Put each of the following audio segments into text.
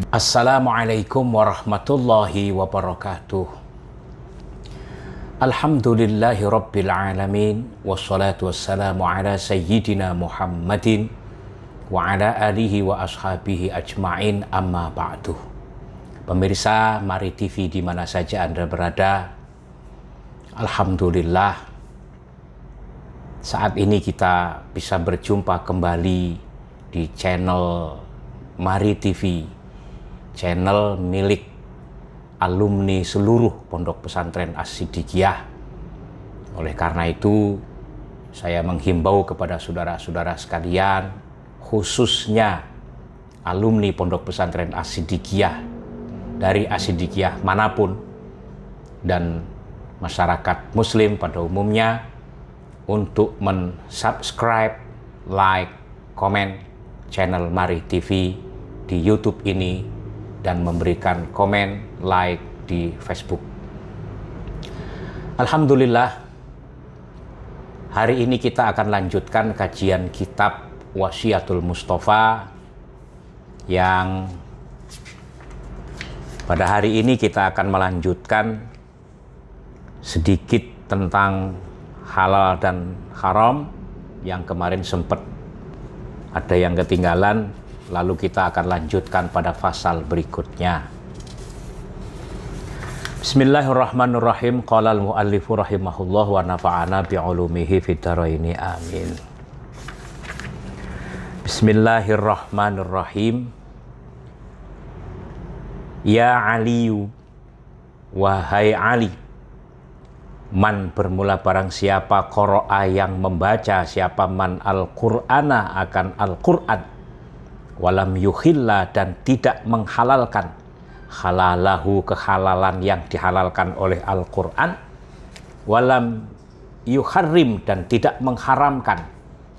Assalamualaikum warahmatullahi wabarakatuh. Alhamdulillahi rabbil alamin. Wassalatu wassalamu ala sayyidina Muhammadin wa ala alihi wa ashabihi ajma'in, amma ba'du. Pemirsa Mari TV di mana saja Anda berada, alhamdulillah saat ini kita bisa berjumpa kembali di channel Mari TV, channel milik alumni seluruh Pondok Pesantren As-Siddiqiyah. Oleh karena itu, saya menghimbau kepada saudara-saudara sekalian, khususnya alumni Pondok Pesantren As-Siddiqiyah dari As-Siddiqiyah manapun dan masyarakat muslim pada umumnya, untuk mensubscribe, like, komen channel Mari TV di YouTube ini dan memberikan komen, like di Facebook. Alhamdulillah, hari ini kita akan lanjutkan kajian kitab Wasiyatul Mustafa, yang pada hari ini kita akan melanjutkan sedikit tentang halal dan haram yang kemarin sempat ada yang ketinggalan. Lalu kita akan lanjutkan pada pasal berikutnya. Bismillahirrahmanirrahim. Qala al-muallifu rahimahullah wa nafa'ana bi'ulumihi fid dharaini amin. Bismillahirrahmanirrahim. Ya Aliyu, wahai Ali, man bermula barang siapa qara'a yang membaca, siapa man al-Qur'ana akan Al-Qur'an, walam yuhilla dan tidak menghalalkan halalahu kehalalan yang dihalalkan oleh Al-Qur'an, walam yuharrim dan tidak mengharamkan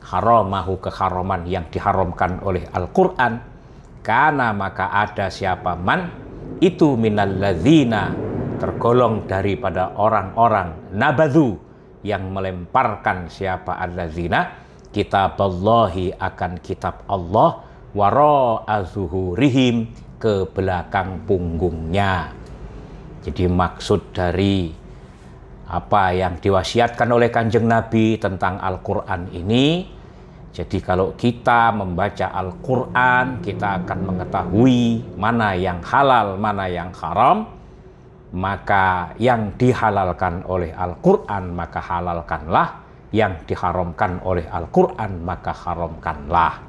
haramahu keharaman yang diharamkan oleh Al-Qur'an, kana maka ada siapa man itu minalladzina tergolong daripada orang-orang nabadhu yang melemparkan siapa alladzina kitaballahi akan kitab Allah wara'a zuhurihim ke belakang punggungnya. Jadi maksud dari apa yang diwasiatkan oleh Kanjeng Nabi tentang Al-Quran ini, jadi kalau kita membaca Al-Quran, kita akan mengetahui mana yang halal, mana yang haram. Maka yang dihalalkan oleh Al-Quran maka halalkanlah, yang diharamkan oleh Al-Quran maka haramkanlah.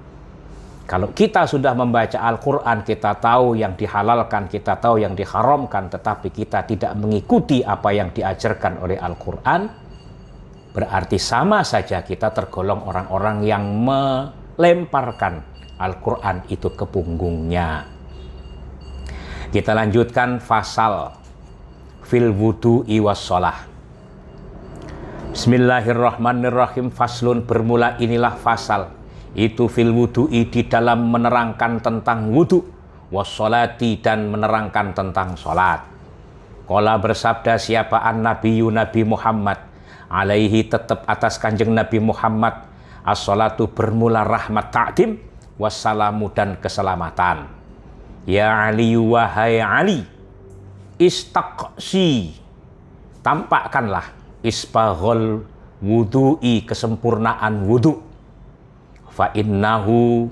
Kalau kita sudah membaca Al-Quran, kita tahu yang dihalalkan, kita tahu yang diharamkan, tetapi kita tidak mengikuti apa yang diajarkan oleh Al-Quran, berarti sama saja kita tergolong orang-orang yang melemparkan Al-Quran itu ke punggungnya. Kita lanjutkan fasal fil wudu'i wassholah. Bismillahirrahmanirrahim. Faslun, bermula inilah fasal itu fil wudu'i di dalam menerangkan tentang wudu, wassholati dan menerangkan tentang sholat. Qala bersabda siapa an-nabiyyu Nabi Muhammad, alaihi tetap atas Kanjeng Nabi Muhammad, as-sholatu bermula rahmat ta'dim, wassalamu dan keselamatan. Ya Ali, wahai Ali, istaqsi tampakkanlah isbaghul wudu'i kesempurnaan wudu, fa innahu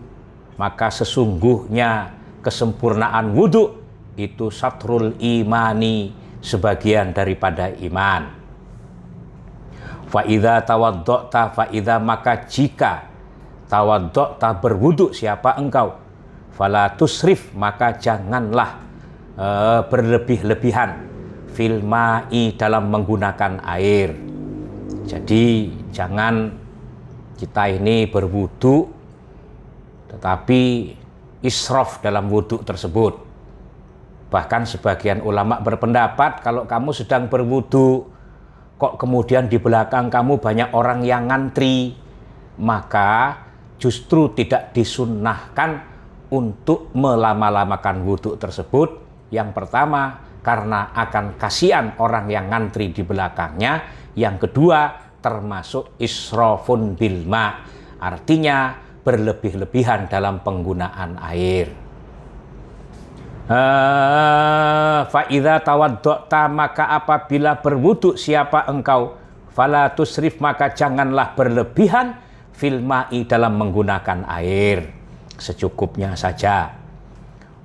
maka sesungguhnya kesempurnaan wudu itu satrul imani sebagian daripada iman. Fa idza tawadda'ta, fa idza maka jika tawadda'ta berwudu siapa engkau, fala tusrif maka janganlah berlebih-lebihan fil ma'i dalam menggunakan air. Jadi jangan kita ini berwudu tetapi israf dalam wudu tersebut. Bahkan sebagian ulama berpendapat kalau kamu sedang berwudu kok kemudian di belakang kamu banyak orang yang ngantri, maka justru tidak disunnahkan untuk melama-lamakan wudu tersebut. Yang pertama, karena akan kasihan orang yang ngantri di belakangnya. Yang kedua, termasuk israfun bilma, artinya berlebih-lebihan dalam penggunaan air. Fa idza tawadda'ta, maka apabila berwudu siapa engkau, fala tusrif, maka janganlah berlebihan, fil ma'i, dalam menggunakan air, secukupnya saja.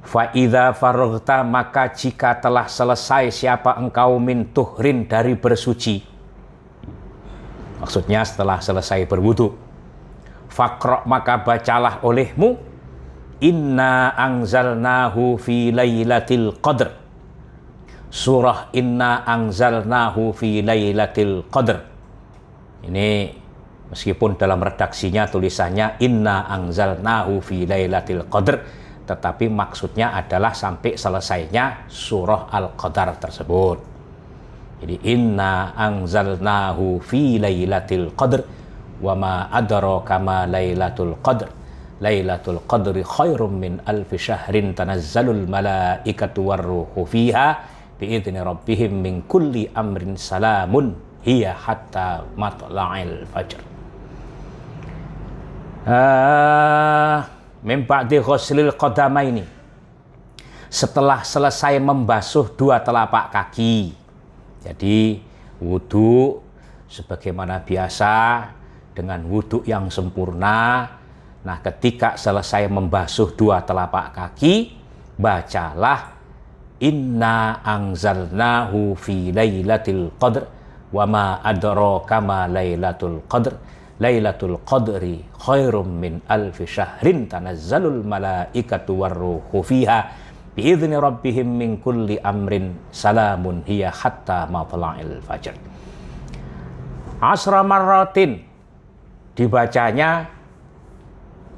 Fa idza faraghta, maka jika telah selesai siapa engkau, min tuhrin, dari bersuci, maksudnya setelah selesai berwudu, faqra, maka bacalah olehmu, inna anzalnahu fi lailatul qadr, surah Inna anzalnahu fi lailatul qadr. Ini meskipun dalam redaksinya tulisannya Inna anzalnahu fi lailatul qadr, tetapi maksudnya adalah sampai selesainya surah Al-Qadar tersebut. Jadi Inna anzalnahu fi lailatul qadr wa ma adraka ma lailatul qadr, Lailatul Qadri khairum min alfi syahrin, tanazzalul malaikatu warruhu fiha biidzni rabbihim min kulli amrin, salamun hiya hatta matla'il fajr. Min ba'di ghuslil qadamaini, setelah selesai membasuh dua telapak kaki. Jadi wudu sebagaimana biasa dengan wudu yang sempurna. Nah, ketika selesai membasuh dua telapak kaki, bacalah Inna anzalnahu fi lailatul qadr wa ma adraka ma lailatul qadr, Lailatul Qadri khairum min alfi syahrin, tanazzalul malaikatu warruhu fiha biidzni rabbihim min kulli amrin, salamun hiya hatta matla'il fajr. Asra marratin, dibacanya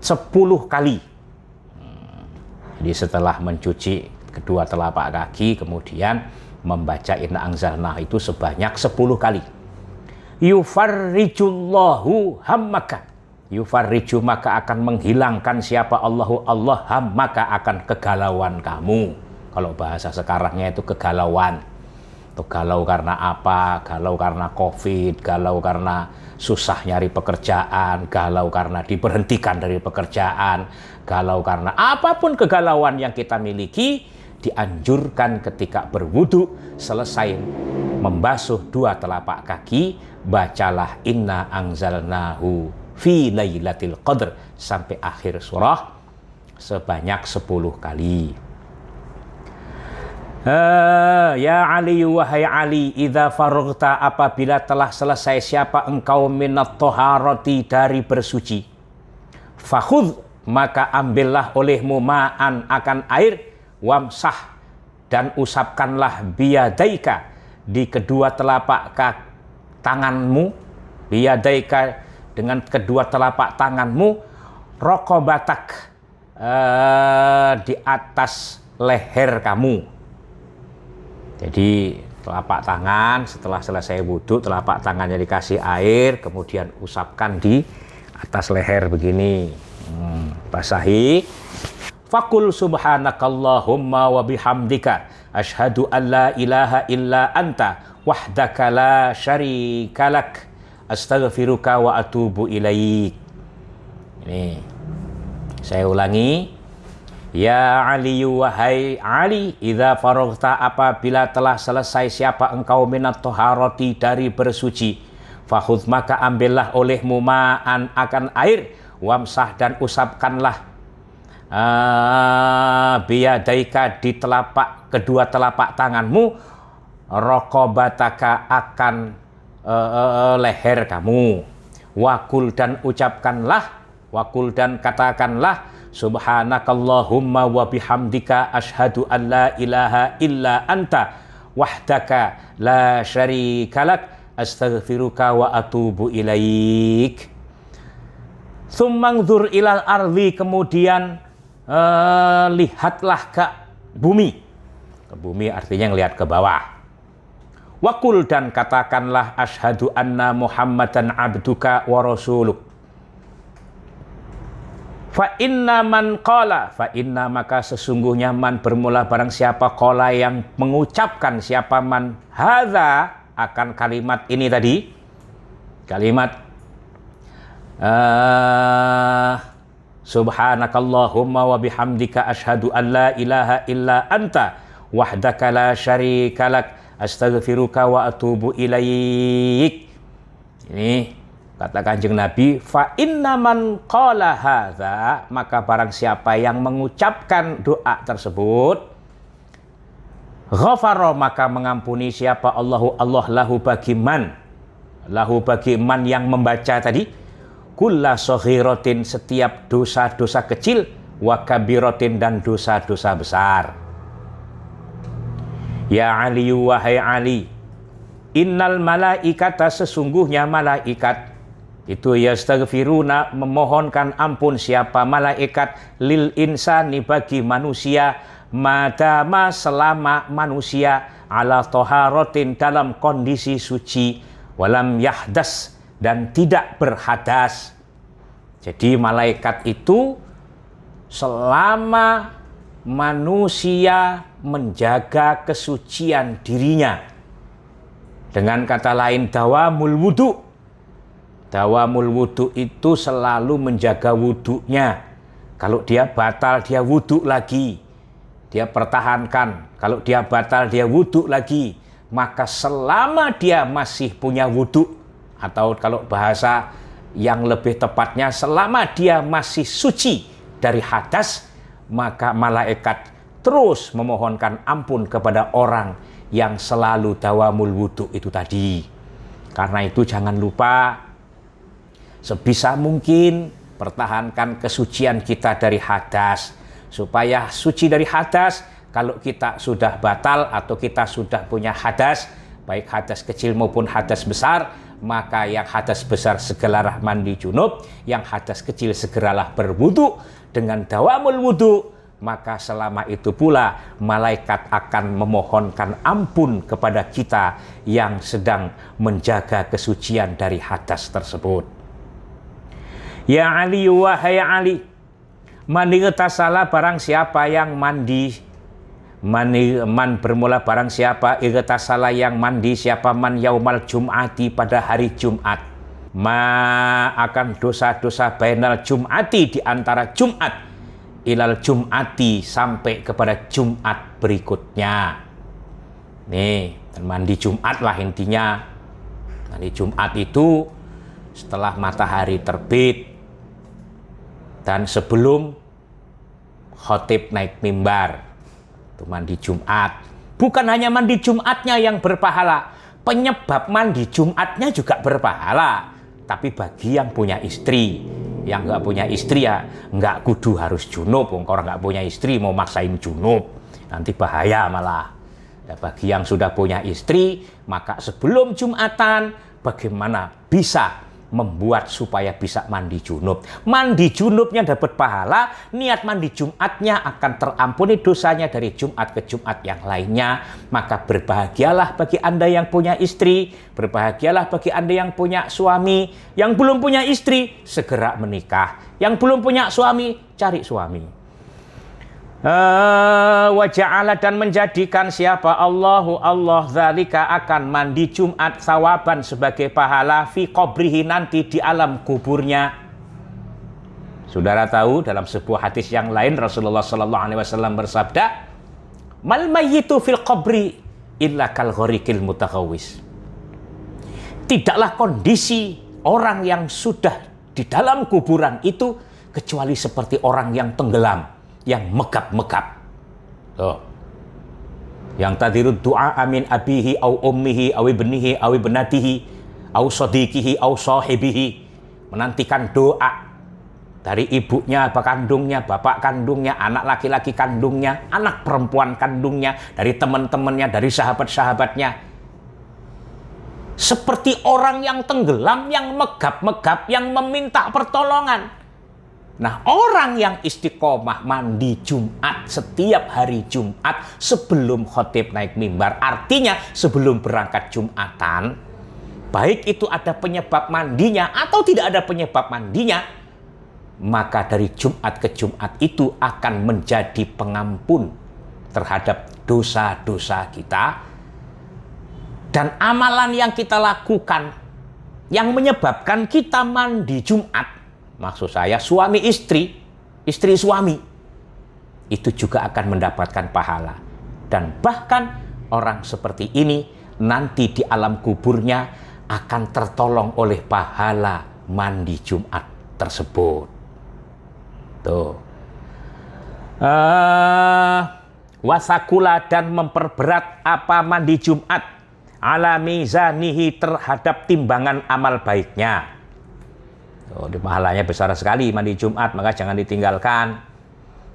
10 kali. Jadi setelah mencuci kedua telapak kaki, kemudian membaca Inna anzalna itu sebanyak 10 kali. Yufarrijullahu hammaka, yufarriju, maka akan menghilangkan siapa Allahu Allah, hammaka, akan kegalauan kamu. Kalau bahasa sekarangnya itu kegalauan. Itu galau karena apa? Galau karena COVID, galau karena susah nyari pekerjaan, galau karena diberhentikan dari pekerjaan, galau karena apapun kegalauan yang kita miliki, dianjurkan ketika berwudu selesai membasuh dua telapak kaki, bacalah Inna anzalnahu fi lailatul qadr sampai akhir surah sebanyak 10 kali. Ya Ali, wahai Ali, idza faraghta, apabila telah selesai siapa engkau, minat toharoti, dari bersuci, fakhudh, maka ambillah olehmu, ma'an, akan air, wamsah, dan usapkanlah, biyadaika, di kedua telapak tanganmu, biyadaika, dengan kedua telapak tanganmu, rokobatak, di atas leher kamu. Jadi telapak tangan, setelah selesai wudhu, telapak tangannya dikasih air, kemudian usapkan di atas leher begini, basahi. Fakul subhanakallahumma wa bihamdika asyhadu an la ilaha illa anta wahdaka la syarikalak astaghfiruka wa atubu ilaik. Ini saya ulangi. Ya Ali, wahai Ali, idza faraghta, apabila telah selesai siapa engkau, minat toharoti, dari bersuci, fakhudh, maka ambillah olehmu, ma'an, akan air, wamsah, dan usapkanlah, biyadaika, di kedua telapak tanganmu, rokobataka, akan leher kamu, wakul, dan ucapkanlah, wakul, dan katakanlah, subhanakallahumma wa bihamdika asyhadu an la ilaha illa anta wahdaka la syarikalak astaghfiruka wa atubu ilaik. Tsummanzur ilal ardi, kemudian lihatlah ke bumi. Ke bumi artinya ngelihat ke bawah. Wakul, dan katakanlah, asyhadu anna muhammadan abduka wa rasuluk. Fa inna man qala, fa inna, maka sesungguhnya, man, bermula barang siapa, qala, yang mengucapkan siapa, man, hadza, akan kalimat ini tadi, kalimat Subhanakallahumma wa bihamdika asyhadu an la ilaha illa anta wahdaka la syarikalak astaghfiruka wa atubu ilaik. Ini kata Kanjeng Nabi, fa innaman qala hadza, maka barang siapa yang mengucapkan doa tersebut, ghafara, maka mengampuni siapa Allah lahu bagi man yang membaca tadi, kulla saghiratin, setiap dosa-dosa kecil, wa kabiratin, dan dosa-dosa besar. Ya Ali, wahai Ali, innal malaikata, sesungguhnya malaikat itu yastaghfiruna, memohonkan ampun siapa malaikat, lil insani, bagi manusia, madama, selama manusia, ala toharotin, dalam kondisi suci, walam yahdas, dan tidak berhadas. Jadi malaikat itu selama manusia menjaga kesucian dirinya. Dengan kata lain, dawamul wudu. Dawamul wudu itu selalu menjaga wudunya. Kalau dia batal, dia wudu lagi. Dia pertahankan. Kalau dia batal, dia wudu lagi. Maka selama dia masih punya wudu, atau kalau bahasa yang lebih tepatnya, selama dia masih suci dari hadas, maka malaikat terus memohonkan ampun kepada orang yang selalu dawamul wudu itu tadi. Karena itu jangan lupa sebisa mungkin pertahankan kesucian kita dari hadas, supaya suci dari hadas. Kalau kita sudah batal atau kita sudah punya hadas, baik hadas kecil maupun hadas besar, maka yang hadas besar segeralah mandi junub, yang hadas kecil segeralah berwudu dengan dawamul wudu. Maka selama itu pula malaikat akan memohonkan ampun kepada kita yang sedang menjaga kesucian dari hadas tersebut. Ya Ali, wahai Ali, mandi salah barang siapa yang mandi, man bermula barang siapa, salah yang mandi siapa, man yaumal jum'ati, pada hari Jumat, ma akan dosa-dosa bainal jum'ati, di antara Jumat, ilal jum'ati, sampai kepada Jumat berikutnya. Nih, mandi Jumat lah intinya. Mandi Jumat itu setelah matahari terbit dan sebelum khotib naik mimbar. Itu mandi Jumat. Bukan hanya mandi Jumatnya yang berpahala, penyebab mandi Jumatnya juga berpahala. Tapi bagi yang punya istri, yang nggak punya istri ya nggak kudu harus junub. Orang nggak punya istri mau maksain junub, nanti bahaya malah. Dan bagi yang sudah punya istri, maka sebelum Jumatan bagaimana bisa membuat supaya bisa mandi junub. Mandi junubnya dapat pahala, niat mandi Jumatnya akan terampuni dosanya dari Jumat ke Jumat yang lainnya. Maka berbahagialah bagi Anda yang punya istri, berbahagialah bagi Anda yang punya suami. Yang belum punya istri, segera menikah. Yang belum punya suami, cari suami. Wa ja'ala, dan menjadikan siapa Allahu Allah zalika, akan mandi Jumat, sawaban, sebagai pahala, fi qabrihi, nanti di alam kuburnya. Saudara tahu dalam sebuah hadis yang lain Rasulullah sallallahu alaihi wasallam bersabda, mal mayyitu fil qabri illa kal ghariqil mutakhawwis. Tidaklah kondisi orang yang sudah di dalam kuburan itu kecuali seperti orang yang tenggelam, yang megap-megap. Tuh. Yang tadirud doa amin abihi au ummihi au ibnihi au ibnatihi au sadiqihi au sahibihi, menantikan doa dari ibunya, bapak kandungnya, anak laki-laki kandungnya, anak perempuan kandungnya, dari teman-temannya, dari sahabat-sahabatnya. Seperti orang yang tenggelam, yang megap-megap, yang meminta pertolongan. Nah, orang yang istiqomah mandi Jumat setiap hari Jumat sebelum khotib naik mimbar, artinya sebelum berangkat Jumatan, baik itu ada penyebab mandinya atau tidak ada penyebab mandinya, maka dari Jumat ke Jumat itu akan menjadi pengampun terhadap dosa-dosa kita. Dan amalan yang kita lakukan yang menyebabkan kita mandi Jumat, maksud saya suami istri, istri suami, itu juga akan mendapatkan pahala. Dan bahkan orang seperti ini nanti di alam kuburnya akan tertolong oleh pahala mandi Jumat tersebut. Tuh. Wasakula, dan memperberat apa mandi Jumat ala mizanihi, terhadap timbangan amal baiknya. Tuh, pahalanya besar sekali mandi Jumat, maka jangan ditinggalkan.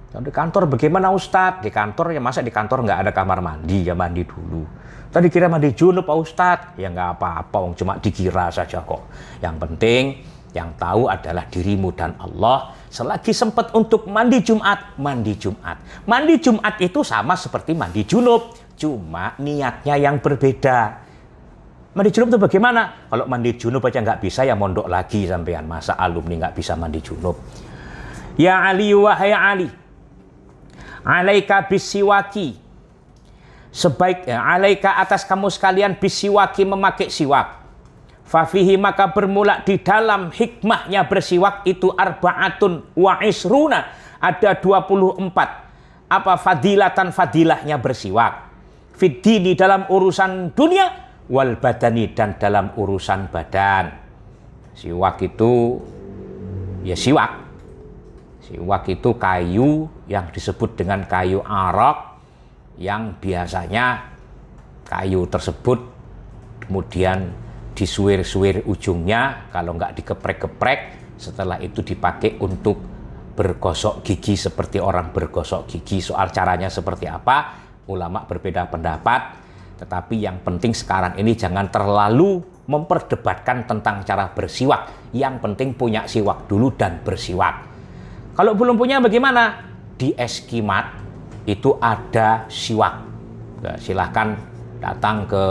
Di kantor bagaimana Ustadz? Di kantor ya, masa di kantor nggak ada kamar mandi? Ya mandi dulu. Tadi kira mandi junub Pak Ustadz. Ya nggak apa-apa, cuma dikira saja kok. Yang penting yang tahu adalah dirimu dan Allah. Selagi sempat untuk mandi Jumat, mandi Jumat. Mandi Jumat itu sama seperti mandi junub, cuma niatnya yang berbeda. Mandi junub itu bagaimana? Kalau mandi junub aja nggak bisa, ya mondok lagi sampean. Masa alumni nggak bisa mandi junub? Ya Ali, wahai Ali, alaika bisiwaki, sebaiknya alaika, atas kamu sekalian, bisiwaki, memakai siwak. Fafihi, maka bermula di dalam hikmahnya bersiwak itu arba'atun wa isruna, ada 24 apa fadilatan, fadilahnya bersiwak. Fiddini, dalam urusan dunia, wal badani, dan dalam urusan badan. Siwak itu ya siwak. Siwak itu kayu yang disebut dengan kayu arok, yang biasanya kayu tersebut kemudian disuir-suir ujungnya, kalau nggak dikeprek-keprek, setelah itu dipakai untuk bergosok gigi seperti orang bergosok gigi. Soal caranya seperti apa, ulama berbeda pendapat, tetapi yang penting sekarang ini jangan terlalu memperdebatkan tentang cara bersiwak. Yang penting punya siwak dulu dan bersiwak. Kalau belum punya bagaimana? Di Eskimat itu ada siwak. Nah, silahkan datang ke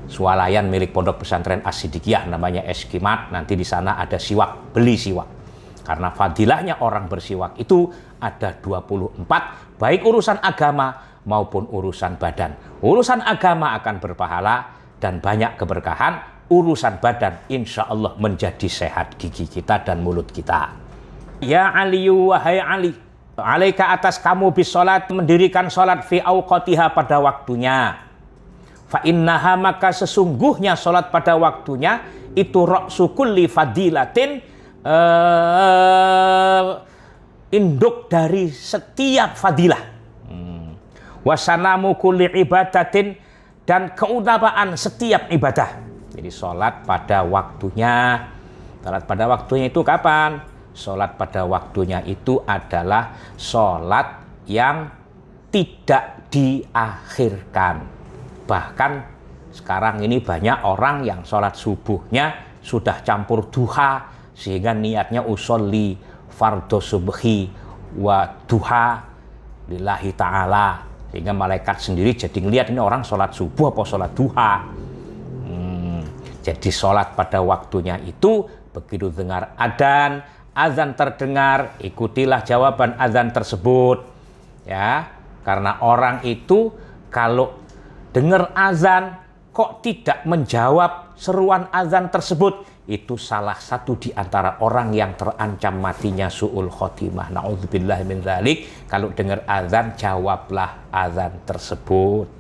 swalayan milik Pondok Pesantren As-Siddiqiyah, namanya Eskimat. Nanti di sana ada siwak, beli siwak. Karena fadilahnya orang bersiwak itu ada 24, baik urusan agama maupun urusan badan. Urusan agama akan berpahala dan banyak keberkahan. Urusan badan insya Allah menjadi sehat gigi kita dan mulut kita. Ya Ali, wahai Ali, alaika, atas kamu bisolat, mendirikan solat, fi auqatiha, pada waktunya. Fa innaha, maka sesungguhnya solat pada waktunya itu ra'su kulli fadilatin, induk dari setiap fadilah. Wasanamu kulli ibadatin, dan keutamaan setiap ibadah. Jadi solat pada waktunya. Solat pada waktunya itu kapan? Solat pada waktunya itu adalah solat yang tidak diakhirkan. Bahkan sekarang ini banyak orang yang sholat subuhnya sudah campur duha, sehingga niatnya usolli fardhu subhi wa duha lillahi ta'ala, sehingga malaikat sendiri jadi ngelihat ini orang sholat subuh apa sholat duha. Jadi sholat pada waktunya itu, begitu dengar adzan, azan terdengar, ikutilah jawaban azan tersebut, ya. Karena orang itu kalau dengar azan kok tidak menjawab seruan azan tersebut, itu salah satu di antara orang yang terancam matinya su'ul khotimah. Na'udzubillah min dzalik. Kalau dengar azan, jawablah azan tersebut.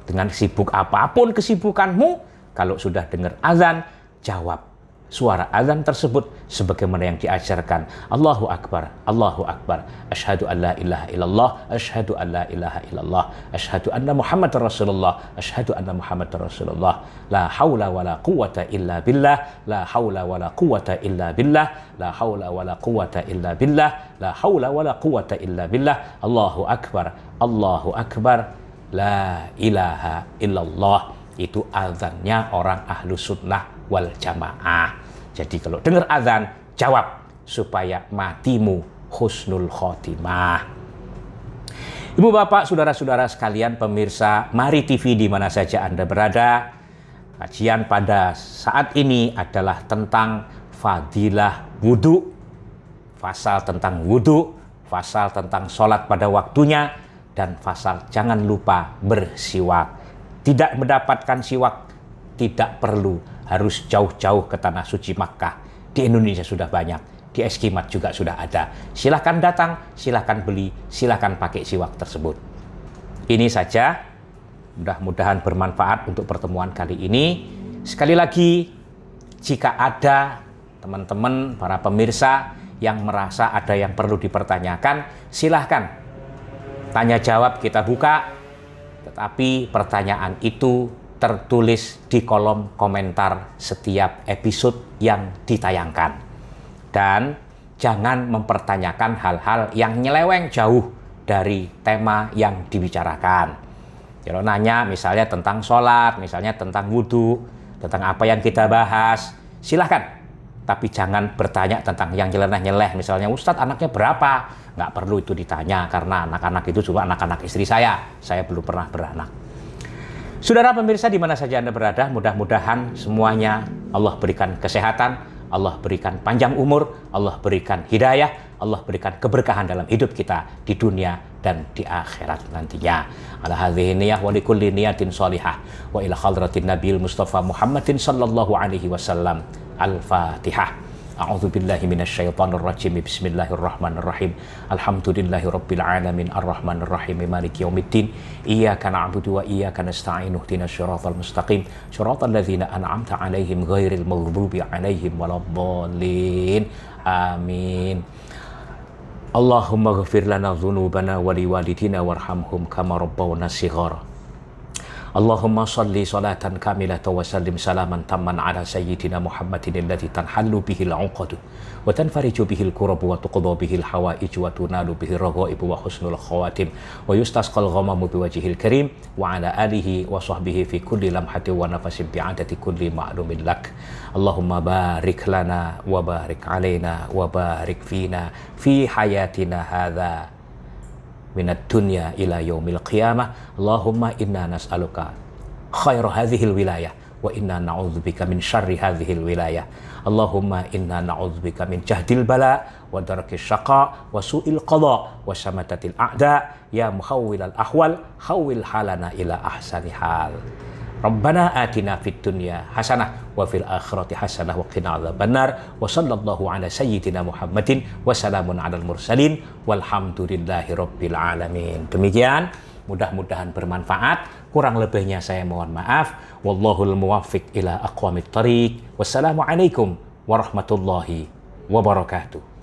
Dengan sibuk apapun kesibukanmu, kalau sudah dengar azan, jawab suara azan tersebut sebagaimana yang diajarkan. Allahu Akbar, Allahu Akbar, asyhadu an la ilaha illallah, asyhadu an la ilaha illallah, asyhadu anna Muhammadar Rasulullah, asyhadu anna Muhammadar Rasulullah, la haula wala quwata illa billah, la haula wala quwata illa billah, la haula wala quwata illa billah, la haula wala quwata illa billah, Allahu Akbar, Allahu Akbar, la ilaha illallah. Itu azannya orang ahlu sunnah wal jamaah. Jadi kalau dengar azan, jawab supaya matimu husnul khotimah. Ibu bapak, saudara-saudara sekalian, pemirsa Mari TV di mana saja Anda berada, kajian pada saat ini adalah tentang fadilah wudhu, pasal tentang wudhu, pasal tentang sholat pada waktunya, dan pasal jangan lupa bersiwak. Tidak mendapatkan siwak, tidak perlu harus jauh-jauh ke tanah suci Makkah. Di Indonesia sudah banyak. di Eskimat juga sudah ada. Silahkan datang, silahkan beli, silahkan pakai siwak tersebut. Ini saja, mudah-mudahan bermanfaat untuk pertemuan kali ini. Sekali lagi, jika ada teman-teman, para pemirsa yang merasa ada yang perlu dipertanyakan, silahkan tanya jawab kita buka, tetapi pertanyaan itu tertulis di kolom komentar setiap episode yang ditayangkan. Dan jangan mempertanyakan hal-hal yang nyeleweng jauh dari tema yang dibicarakan. Kalau nanya misalnya tentang sholat, misalnya tentang wudhu, tentang apa yang kita bahas, silahkan. Tapi jangan bertanya tentang yang nyeleneh-nyeleh. Misalnya, Ustadz anaknya berapa? Nggak perlu itu ditanya, karena anak-anak itu juga anak-anak istri saya. Saya belum pernah beranak. Saudara pemirsa di mana saja Anda berada, mudah-mudahan semuanya Allah berikan kesehatan, Allah berikan panjang umur, Allah berikan hidayah, Allah berikan keberkahan dalam hidup kita di dunia dan di akhirat nantinya. Ala hadhihi niyah wa likulli niyatin shalihah wa ila hadratin nabiyil mustafa Muhammadin sallallahu alaihi wasallam. Al-Fatihah. A'udzu billahi minasyaitonir rajim. Bismillahirrahmanirrahim. Alhamdulillahi rabbil alamin arrahmanir rahim maliki yaumiddin. Iyyaka na'budu wa iyyaka nasta'in. Ihdinas siratal mustaqim. Shiratal ladzina an'amta 'alaihim ghairil maghdubi 'alaihim waladdallin. Amin. Allahumma ighfir lana dzunubana wa liwalidina warhamhum kama rabbawna shighara. Allahumma salli salatan kamilatan wa sallim salaman tamman ala sayyidina Muhammadin alladhi tanhallu bihil 'uqadu wa tanfariju bihil kurabu wa tuqda bihil hawaiju wa tunalu bihil raghaibu wa husnul khawatim wa yustasqal ghamamu biwajhil karim wa ala alihi wa sahbihi fi kulli lamhatin wa nafasin bi'adati kulli ma'lumin lak. Allahumma barik lana wa barik alaina wa barik fina fi hayatina hadha minat dunya ila yaumil qiyamah. Allahumma inna nas'aluka khaira hadhil wilayah wa inna na'udzubika min syarri hadhil wilayah. Allahumma inna na'udzubika min jahdil bala wa darakis syaqa wa su'il qada wa syamatatil a'da ya muhawwilal ahwal hawwil halana ila ahsani hal. Rabbana atina fid dunya hasanah wa fil akhirati hasanah wa qina adzabannar wa sallallahu ala sayyidina Muhammadin wa salamun alal mursalin walhamdulillahi rabbil alamin. Demikian, mudah-mudahan bermanfaat. Kurang lebihnya saya mohon maaf. Wallahul muwaffiq ila aqwamit thariq. Wassalamualaikum warahmatullahi wabarakatuh.